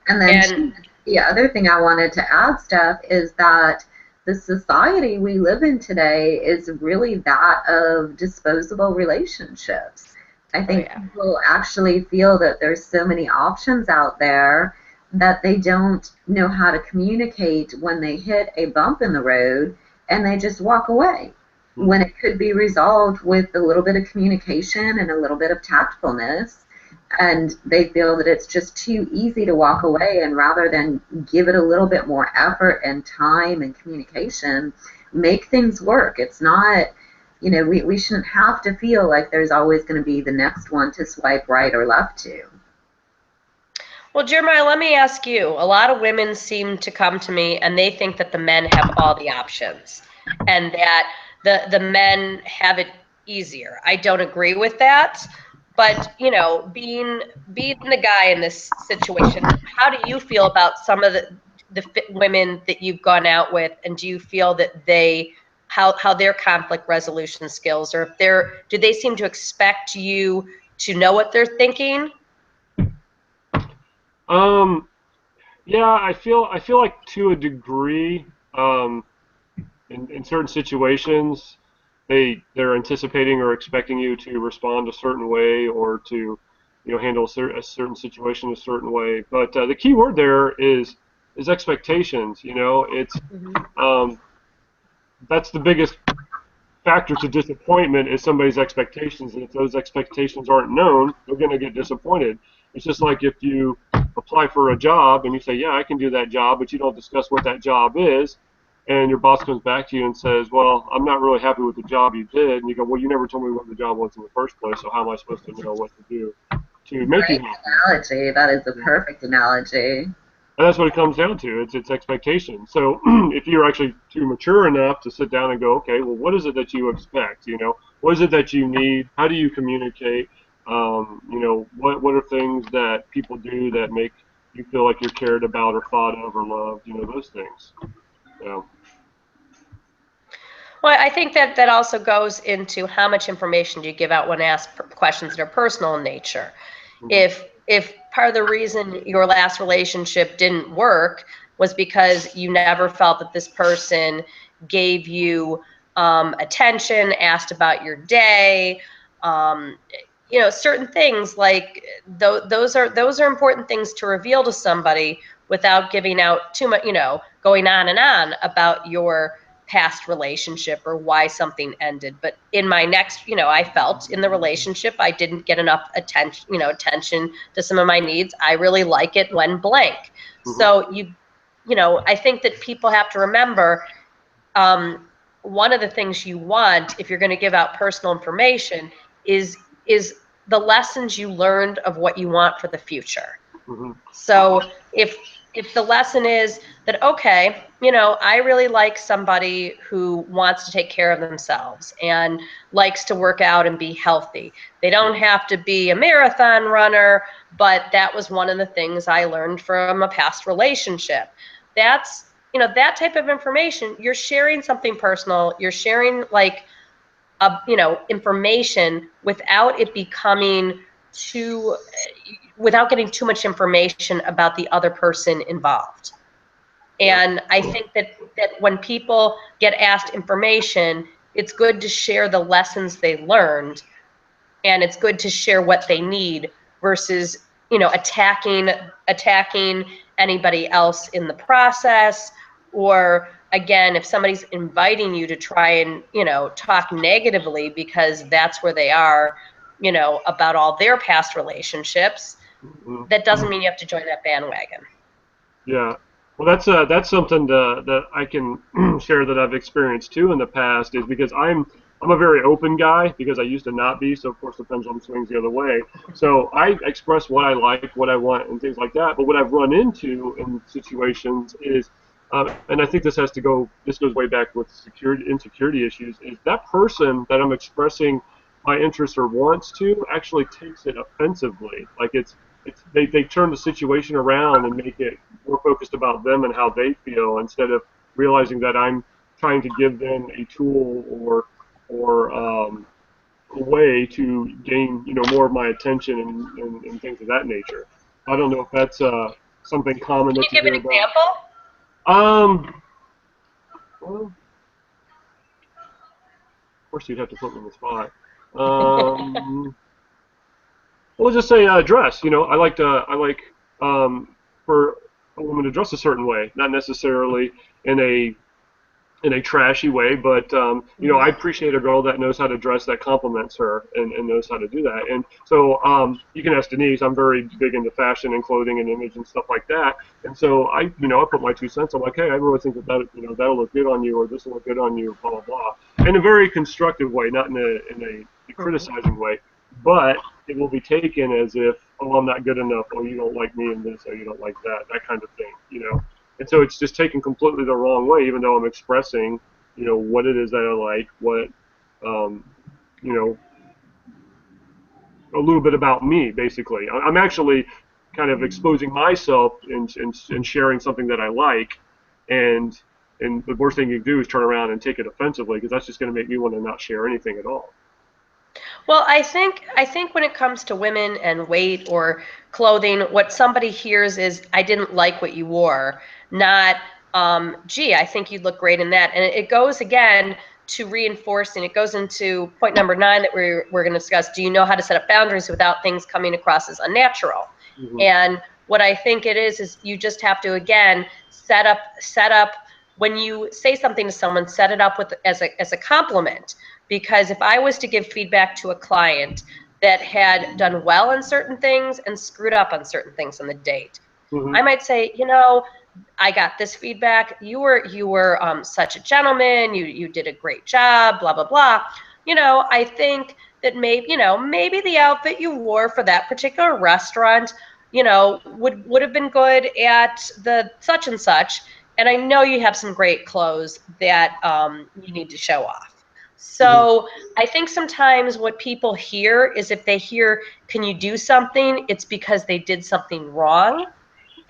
And then the other thing I wanted to add, Steph, is that the society we live in today is really that of disposable relationships. I think people actually feel that there's so many options out there that they don't know how to communicate when they hit a bump in the road, and they just walk away when it could be resolved with a little bit of communication and a little bit of tactfulness. And they feel that it's just too easy to walk away, and rather than give it a little bit more effort and time and communication, make things work. It's not, we shouldn't have to feel like there's always going to be the next one to swipe right or left to. Well, Jeremiah, let me ask you. A lot of women seem to come to me and they think that the men have all the options and that the men have it easier. I don't agree with that. But, being the guy in this situation, how do you feel about some of the women that you've gone out with, and do you feel that how their conflict resolution skills, or do they seem to expect you to know what they're thinking? Yeah, I feel like to a degree, in certain situations, they're anticipating or expecting you to respond a certain way, or to handle a certain situation a certain way. But the key word there is expectations. It's that's the biggest factor to disappointment, is somebody's expectations, and if those expectations aren't known, they're going to get disappointed. It's just like if you apply for a job and you say, yeah, I can do that job, but you don't discuss what that job is, and your boss comes back to you and says, well, I'm not really happy with the job you did, and you go, well, you never told me what the job was in the first place, so how am I supposed to know what to do to make you happy? Analogy. That is a perfect analogy. And that's what it comes down to. It's expectations. So if you're actually too mature enough to sit down and go, okay, well, what is it that you expect? What is it that you need? How do you communicate? What are things that people do that make you feel like you're cared about or thought of or loved? Those things. So. Well, I think that also goes into how much information do you give out when asked questions that are personal in nature. Mm-hmm. If part of the reason your last relationship didn't work was because you never felt that this person gave you attention, asked about your day, certain things like those are important things to reveal to somebody without giving out too much, going on and on about your past relationship or why something ended. But in my next, I felt in the relationship I didn't get enough attention to some of my needs. I really like it when blank. Mm-hmm. So I think that people have to remember one of the things you want if you're going to give out personal information is the lessons you learned of what you want for the future. Mm-hmm. So if the lesson is that, okay, I really like somebody who wants to take care of themselves and likes to work out and be healthy. They don't have to be a marathon runner, but that was one of the things I learned from a past relationship. That's, that type of information. You're sharing something personal. You're sharing information without it becoming without getting too much information about the other person involved. And I think that when people get asked information, it's good to share the lessons they learned, and it's good to share what they need versus, attacking anybody else in the process. Or again, if somebody's inviting you to try and, talk negatively because that's where they are, about all their past relationships, that doesn't mean you have to join that bandwagon. Yeah. Well, that's something that I can share that I've experienced too in the past, is because I'm a very open guy because I used to not be, so of course the pendulum swings the other way. So I express what I like, what I want, and things like that. But what I've run into in situations is, and I think this goes way back with insecurity issues, is that person that I'm expressing my interest or wants to actually takes it offensively. Like they turn the situation around and make it more focused about them and how they feel instead of realizing that I'm trying to give them a tool or a way to gain more of my attention and things of that nature. I don't know if that's something common Can that you you give hear an about. example? Well, of course you'd have to put me on the spot. Um, we'll just say dress. I like for a woman to dress a certain way, not necessarily in a trashy way, but I appreciate a girl that knows how to dress, that compliments her, and knows how to do that. And so you can ask Denise. I'm very big into fashion and clothing and image and stuff like that. And so I put my 2 cents. I'm like, hey, I really think that'll look good on you, or this will look good on you, blah blah blah, in a very constructive way, not in a criticizing way, but it will be taken as if, oh, I'm not good enough, or you don't like me in this, or you don't like that kind of thing. And so it's just taken completely the wrong way, even though I'm expressing, what it is that I like, what, you know, a little bit about me, basically. I'm actually kind of exposing myself and sharing something that I like, and the worst thing you can do is turn around and take it offensively, because that's just going to make me want to not share anything at all. Well, I think when it comes to women and weight or clothing, what somebody hears is, I didn't like what you wore, not, gee, I think you'd look great in that. And it goes again to reinforcing. It goes into point number 9 that we're going to discuss. Do you know how to set up boundaries without things coming across as unnatural? Mm-hmm. And what I think it is you just have to, again, set up when you say something to someone, set it up with as a compliment. Because if I was to give feedback to a client that had done well in certain things and screwed up on certain things on the date, Mm-hmm. I might say, I got this feedback. You were such a gentleman. You did a great job. Blah blah blah. I think that maybe the outfit you wore for that particular restaurant, would have been good at the such and such. And I know you have some great clothes that you need to show off. Mm-hmm. So I think sometimes what people hear is, if they hear, can you do something, it's because they did something wrong.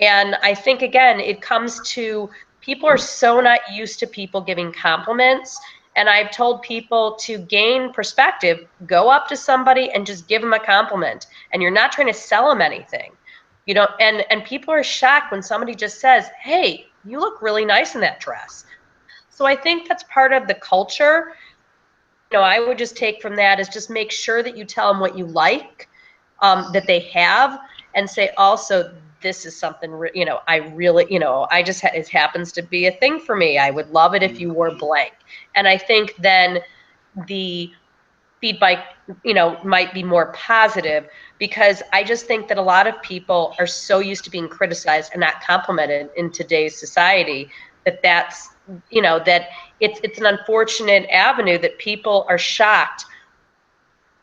And I think, again, it comes to, people are so not used to people giving compliments. And I've told people, to gain perspective, go up to somebody and just give them a compliment. And you're not trying to sell them anything. And people are shocked when somebody just says, hey, you look really nice in that dress. So I think that's part of the culture. I would just take from that is, just make sure that you tell them what you like, that they have, and say also, this is something, I really, it happens to be a thing for me. I would love it if you wore blank. And I think then the feedback, might be more positive, because I just think that a lot of people are so used to being criticized and not complimented in today's society, that it's an unfortunate avenue that people are shocked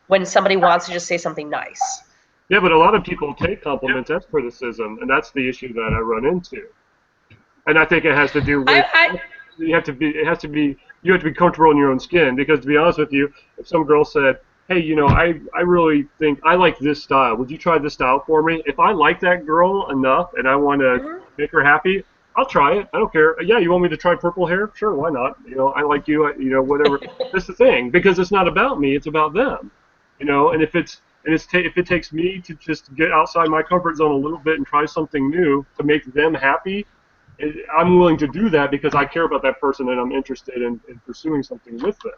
when somebody wants to just say something nice. Yeah, but a lot of people take compliments as criticism, and that's the issue that I run into. And I think it has to do with you have to be comfortable in your own skin, because to be honest with you, if some girl said, hey, I really think I like this style, would you try this style for me? If I like that girl enough and I want to make her happy, I'll try it. I don't care. Yeah, you want me to try purple hair? Sure, why not? I like you. Whatever. That's the thing, because it's not about me. It's about them. And if it takes me to just get outside my comfort zone a little bit and try something new to make them happy, I'm willing to do that because I care about that person and I'm interested in pursuing something with them.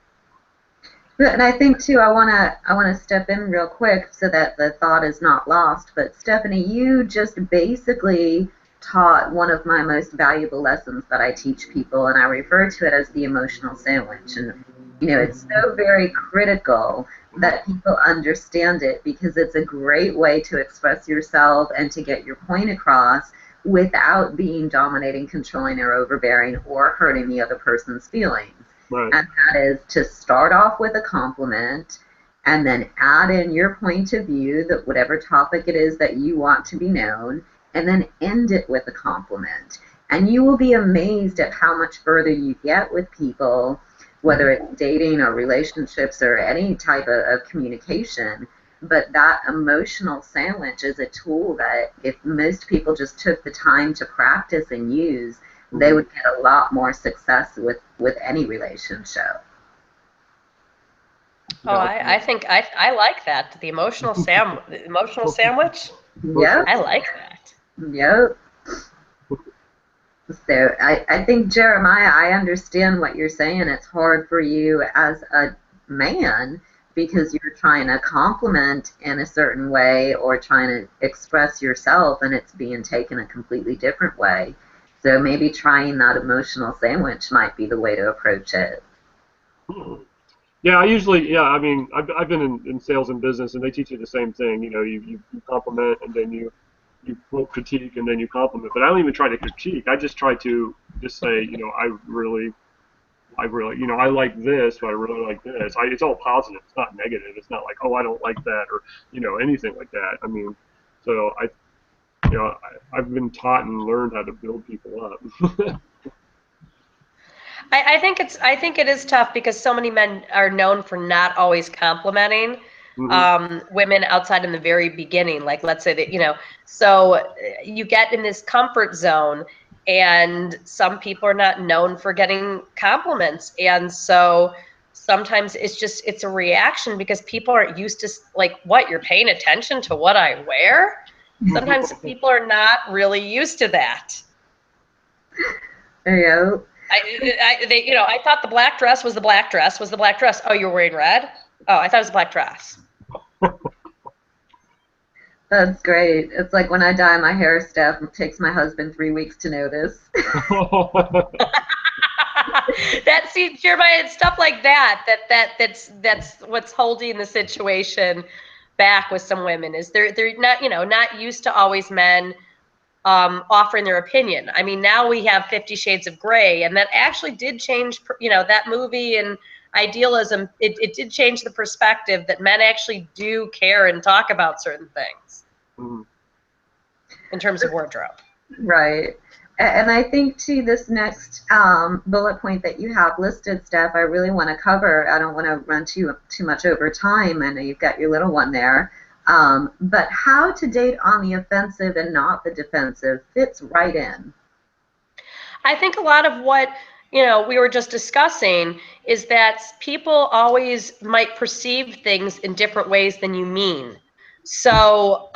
And I think too, I wanna step in real quick so that the thought is not lost. But Stephanie, you just basically taught one of my most valuable lessons that I teach people, and I refer to it as the emotional sandwich. And it's so very critical that people understand it, because it's a great way to express yourself and to get your point across without being dominating, controlling, or overbearing, or hurting the other person's feelings. Right. And that is to start off with a compliment and then add in your point of view, that whatever topic it is that you want to be known, and then end it with a compliment. And you will be amazed at how much further you get with people, whether it's dating or relationships or any type of communication. But that emotional sandwich is a tool that if most people just took the time to practice and use, they would get a lot more success with any relationship. Oh, I think I like that. The emotional sandwich. Yep. I like that. Yep. So I think, Jeremiah, I understand what you're saying. It's hard for you as a man because you're trying to compliment in a certain way or trying to express yourself, and it's being taken a completely different way. So maybe trying that emotional sandwich might be the way to approach it. Yeah, I mean, I've been in sales and business, and they teach you the same thing. You know, you compliment, and then you quote critique, and then you compliment. But I don't even try to critique. I just try to just say, you know, I really, you know, I like this, but I really like this. It's all positive. It's not negative. It's not like, oh, I don't like that, or, you know, anything like that. I mean, so you know, I've been taught and learned how to build people up. I think it is tough because so many men are known for not always complimenting women outside in the very beginning. Like, let's say that, you know, so you get in this comfort zone, and some people are not known for getting compliments, and so sometimes it's a reaction because people aren't used to, like, what, you're paying attention to what I wear? Sometimes people are not really used to that. Yeah. You know, I thought the black dress was the black dress was the black dress. Oh, you're wearing red? Oh, I thought it was a black dress. That's great. It's like when I dye my hair, Steph, it takes my husband 3 weeks to notice. See, Jeremiah, it's stuff like that's what's holding the situation back with some women, is they're not, you know, not used to always men offering their opinion. I mean, now we have 50 Shades of Grey, and that actually did change, you know, that movie and Idealism, it did change the perspective that men actually do care and talk about certain things in terms of wardrobe. Right. And I think, too, this next bullet point that you have listed, Steph, I really want to cover. I don't want to run too much over time. I know you've got your little one there. But how to date on the offensive and not the defensive fits right in. I think a lot of what, you know, we were just discussing is that people always might perceive things in different ways than you mean. So,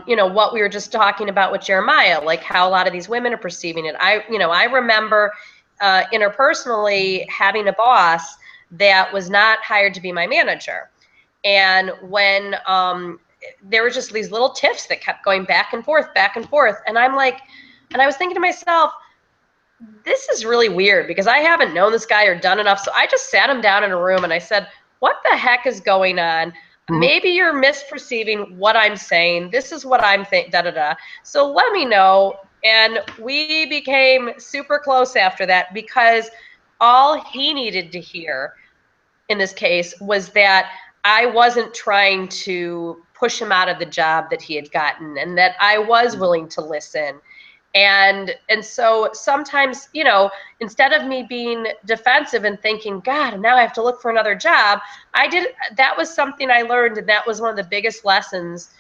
you know, what we were just talking about with Jeremiah, like how a lot of these women are perceiving it. I remember interpersonally having a boss that was not hired to be my manager. And when there were just these little tiffs that kept going back and forth. And I'm like, and I was thinking to myself, this is really weird because I haven't known this guy or done enough. So I just sat him down in a room and I said, what the heck is going on? Maybe you're misperceiving what I'm saying. This is what I'm thinking, So let me know. And we became super close after that because all he needed to hear in this case was that I wasn't trying to push him out of the job that he had gotten, and that I was willing to listen. And so sometimes, you know, instead of me being defensive and thinking, God, now I have to look for another job, that was something I learned, and that was one of the biggest lessons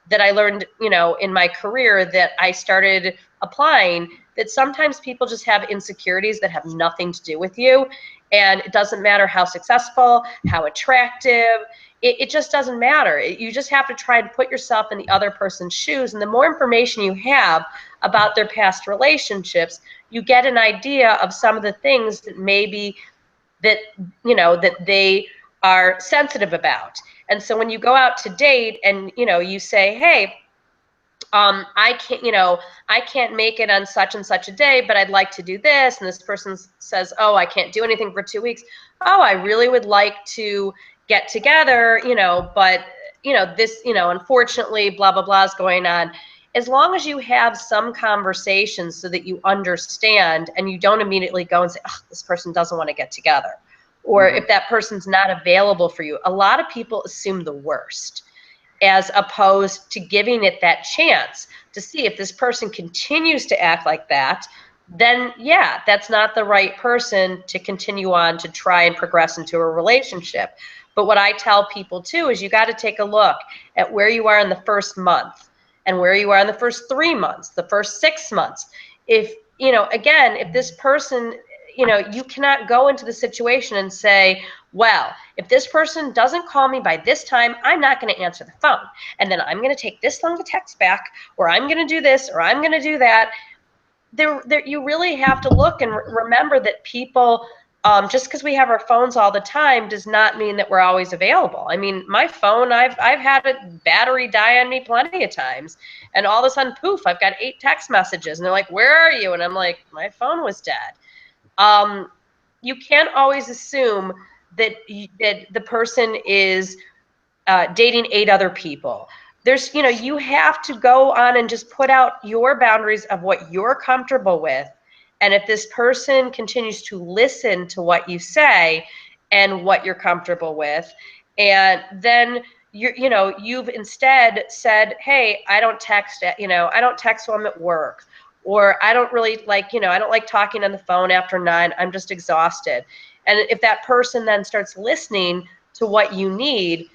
that I learned, you know, in my career, that I started applying, that sometimes people just have insecurities that have nothing to do with you. And it doesn't matter how successful, how attractive, it just doesn't matter. You just have to try and put yourself in the other person's shoes. And the more information you have about their past relationships, you get an idea of some of the things that maybe that, you know, that they are sensitive about. And so when you go out to date and, you know, you say, hey, I can't make it on such and such a day, but I'd like to do this. And this person says, oh, I can't do anything for 2 weeks. Oh, I really would like to get together, you know, but, you know, this, you know, unfortunately, blah, blah, blah is going on. as long as you have some conversations so that you understand and you don't immediately go and say, oh, this person doesn't want to get together. Or if that person's not available for you, a lot of people assume the worst, as opposed to giving it that chance to see if this person continues to act like that, then yeah, that's not the right person to continue on to try and progress into a relationship. But what I tell people too is you got to take a look at where you are in the first month and where you are in the first 3 months, the first 6 months. If, you know, again, if this person, you know, you cannot go into the situation and say, well, if this person doesn't call me by this time, I'm not going to answer the phone. And then I'm going to take this long to text back, or I'm going to do this, or I'm going to do that. You really have to look and remember that people, just because we have our phones all the time does not mean that we're always available. I mean, my phone, I've had a battery die on me plenty of times, and all of a sudden, poof, I've got 8 text messages, and they're like, where are you? And I'm like, my phone was dead. You can't always assume that the person is dating 8 other people. There's, you know, you have to go on and just put out your boundaries of what you're comfortable with. And if this person continues to listen to what you say and what you're comfortable with, and then you've instead said, hey, I don't text, I don't text while I'm at work, or I don't really like, I don't like talking on the phone after 9. I'm just exhausted. And if that person then starts listening to what you need,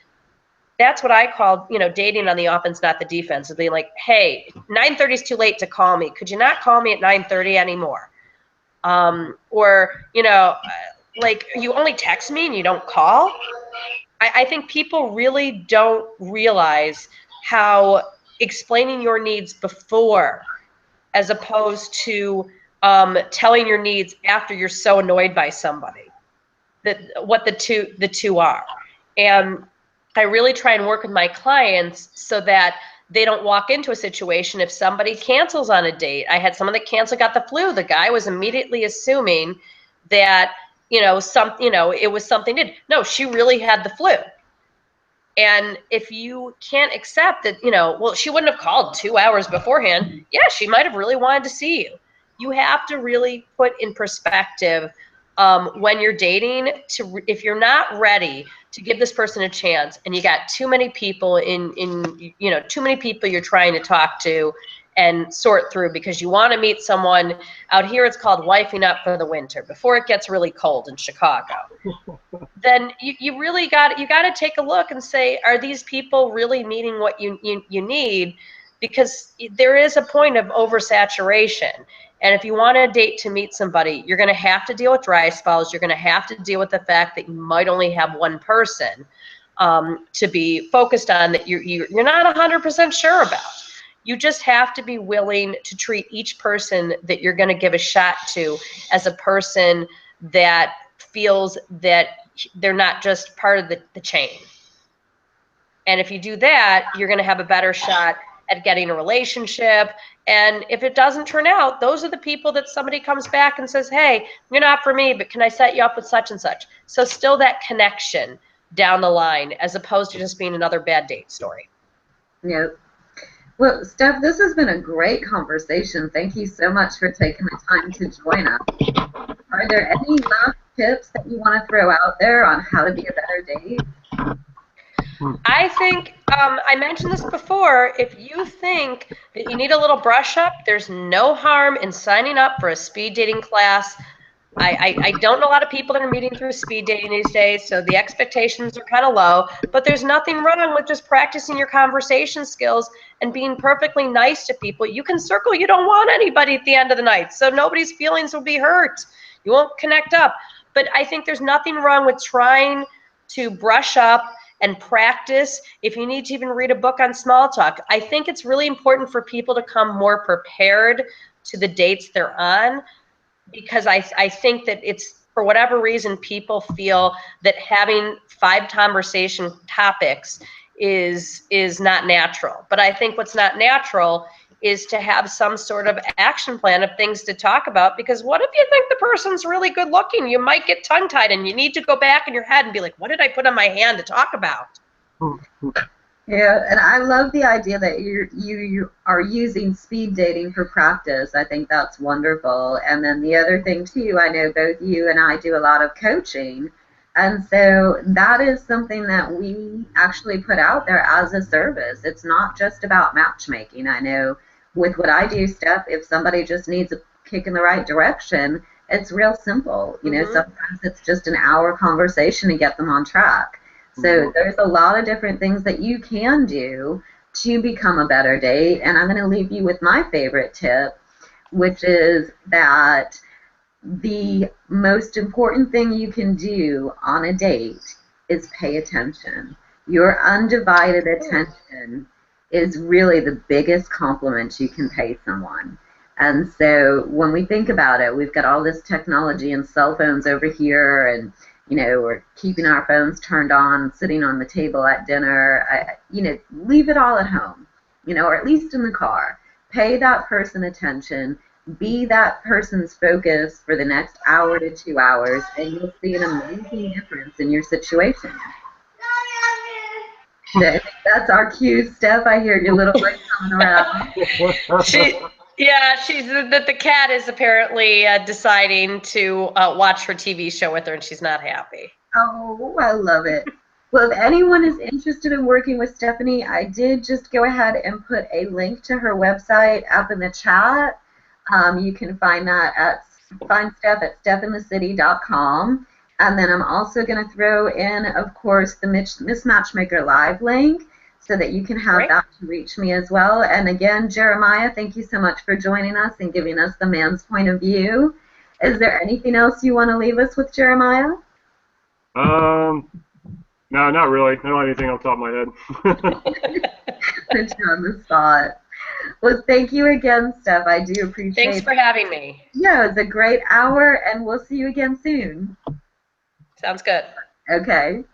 that's what I call, dating on the offense, not the defense. Of being like, hey, 9:30 is too late to call me. Could you not call me at 9:30 anymore? Or, like, you only text me and you don't call. I think people really don't realize how explaining your needs before, as opposed to telling your needs after you're so annoyed by somebody, that what the two are. And I really try and work with my clients so that they don't walk into a situation if somebody cancels on a date. I had someone that canceled, got the flu. The guy was immediately assuming that, it was something did. No, she really had the flu. And if you can't accept that, well, she wouldn't have called 2 hours beforehand. Yeah, she might have really wanted to see you. You have to really put in perspective when you're dating, if you're not ready to give this person a chance, and you got too many people too many people you're trying to talk to and sort through because you want to meet someone. Out here it's called wifing up for the winter before it gets really cold in Chicago. Then you really got to take a look and say, are these people really meeting what you need? Because there is a point of oversaturation. And if you want a date to meet somebody, you're going to have to deal with dry spells. You're going to have to deal with the fact that you might only have one person to be focused on that you're not 100% sure about. You just have to be willing to treat each person that you're going to give a shot to as a person that feels that they're not just part of the chain. And if you do that, you're going to have a better shot at getting a relationship. And if it doesn't turn out, those are the people that somebody comes back and says, hey, you're not for me, but can I set you up with such and such? So still that connection down the line, as opposed to just being another bad date story. Yep. Well, Stef, this has been a great conversation. Thank you so much for taking the time to join us. Are there any last tips that you want to throw out there on how to be a better date? I think, I mentioned this before, if you think that you need a little brush up, there's no harm in signing up for a speed dating class. I don't know a lot of people that are meeting through speed dating these days, so the expectations are kind of low, but there's nothing wrong with just practicing your conversation skills and being perfectly nice to people. You can circle, you don't want anybody at the end of the night, so nobody's feelings will be hurt. You won't connect up. But I think there's nothing wrong with trying to brush up and practice. If you need to even read a book on small talk, I think it's really important for people to come more prepared to the dates they're on, because I think that it's, for whatever reason, people feel that having 5 conversation topics is not natural. But I think what's not natural is to have some sort of action plan of things to talk about, because what if you think the person's really good looking? You might get tongue-tied and you need to go back in your head and be like, what did I put on my hand to talk about? Yeah, and I love the idea that you are using speed dating for practice. I think that's wonderful. And then the other thing too, I know both you and I do a lot of coaching, and so that is something that we actually put out there as a service. It's not just about matchmaking. I know with what I do, Steph, if somebody just needs a kick in the right direction, it's real simple. You know, sometimes it's just an hour conversation to get them on track. So there's a lot of different things that you can do to become a better date. And I'm going to leave you with my favorite tip, which is that the most important thing you can do on a date is pay attention. Your undivided attention is really the biggest compliment you can pay someone. And so when we think about it, we've got all this technology and cell phones over here, and you know, we're keeping our phones turned on, sitting on the table at dinner. You know, leave it all at home, you know, or at least in the car. Pay that person attention. Be that person's focus for the next hour to 2 hours, and you'll see an amazing difference in your situation. That's our cue, Steph. I hear your little voice coming around. She's the cat is apparently deciding to watch her TV show with her, and she's not happy. Oh, I love it. Well, if anyone is interested in working with Stephanie, I did just go ahead and put a link to her website up in the chat. You can find Steph at stephinthecity.com. And then I'm also going to throw in, of course, the Miss Matchmaker Live link so that you can have that to reach me as well. And again, Jeremiah, thank you so much for joining us and giving us the man's point of view. Is there anything else you want to leave us with, Jeremiah? No, not really. I don't have anything off the top of my head. Put you on the spot. Well, thank you again, Steph. I do appreciate it. Thanks for having me. Yeah, it was a great hour, and we'll see you again soon. Sounds good. Okay.